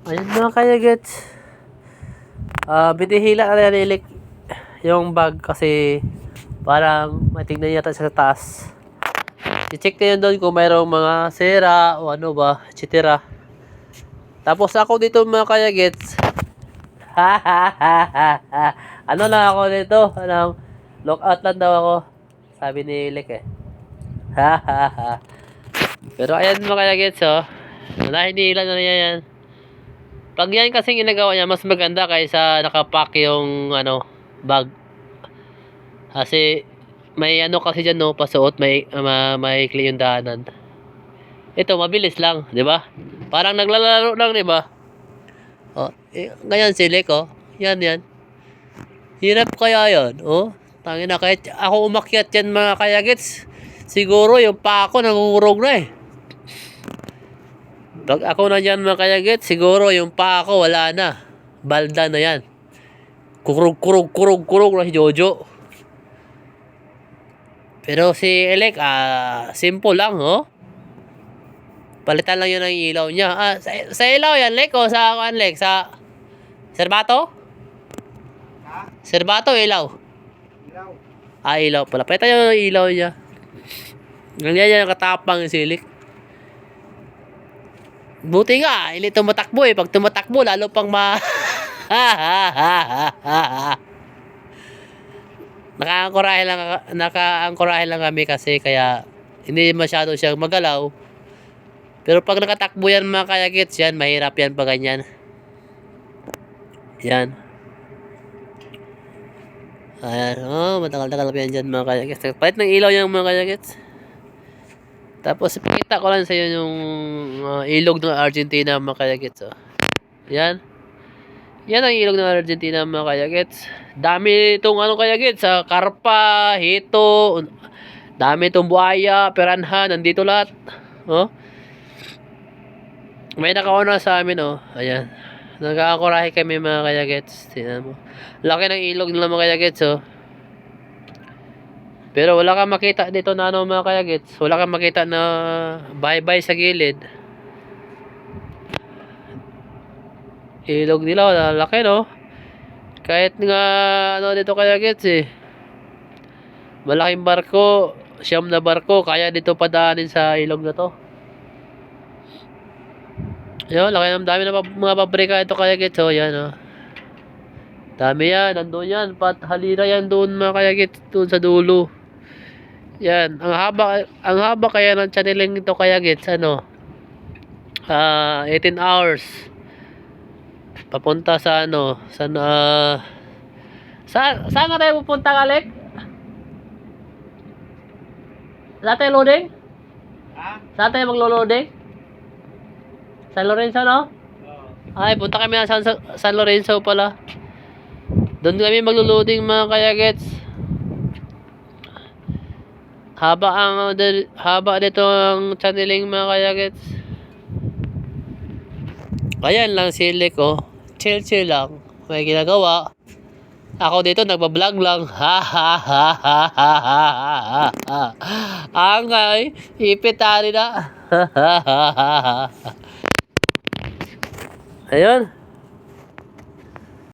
Ayun mga kayagets. Binihila na nililik yung bag kasi parang matignan yata sa taas. I-check na yun doon kung mayroong mga sira o ano ba, etc. Tapos ako dito mga kayagets. Ano lang ako dito? Anong lockout lang daw ako. Sabi ni Lick eh. Pero ayan mga kayagets oh. Wala, hinihila na niya yan. Pag yan kasing ginagawa niya, mas maganda kaysa nakapack yung ano, bag. Kasi may ano kasi dyan no, pasuot, may yung daanan. Ito, mabilis lang, di ba? Parang naglalaro lang, di ba? Oh, ganyan si Lek, oh. Yan. Hirap kaya yan, oh. Tangina, kahit ako umakyat yan mga kayagets, siguro yung pa ako nangungurog na eh. Pag ako na dyan mga kayagets, siguro yung pa ako wala na. Balda na yan. Kurog na si Jojo. Pero si Elek, simple lang, oh. Palitan lang yun ang ilaw niya. Sa ilaw yan, Lek, o sa kuan, Lek? Sa serbato? Ha? Serbato, ilaw? Ilaw. Ilaw pala. Palitan yun ang ilaw niya. Ganyan yan, katapang yung silik. Buti nga, hindi tumatakbo eh. Pag tumatakbo, lalo pang nakaangkorahe lang kami kasi kaya hindi masyado siyang magalaw. Pero pag nakatakbo yan mga kayagets, yan, mahirap yan pag ganyan. Yan. Ayan, oh, matagal-tagal pa yan dyan mga kayagets. Palit ng ilaw yan mga kayagets. Tapos ipakita ko lang sa inyo yung ilog ng Argentina mga kayagets. Oh. Yan. Yan ang ilog ng Argentina mga kayagets. Dami itong ano kayagets. Karpa, hito, dami itong buhaya, piranha, nandito lahat. Oh. May nakauna sa amin oh. Ayan. Nagkakakurahe kami mga kayagets. Tingnan mo. Laki ng ilog nila mga kayagets oh. Pero wala kang makita dito na ano mga kayagets. Wala kang makita na bye-bye sa gilid. Ilog nila, laki no. Kahit nga ano dito kayagets eh. Malaking barko, siyam na barko, kaya dito padaanin sa ilog na to. Ayun, laki ng dami na mga pabrika ito kayagets oh, yan oh. Dami yan, nandun yan, halira yan doon mga kayagets, doon sa dulo. Yan, ang haba kaya ng channeling ito kayagets, ano, 18 hours. Papunta sa ano, saan nga tayo pupunta, Alec? Saan tayo loading? Ha? Saan tayo maglo-loading? San Lorenzo, no? Ay, punta kami na San Lorenzo pala. Doon kami maglo-loading mga kayagets. Haba dito ang channeling mga kayagets. Ayan lang silik oh. Chill lang. May ginagawa. Ako dito nagba-vlog lang. Angay, ipitari na. Ayun.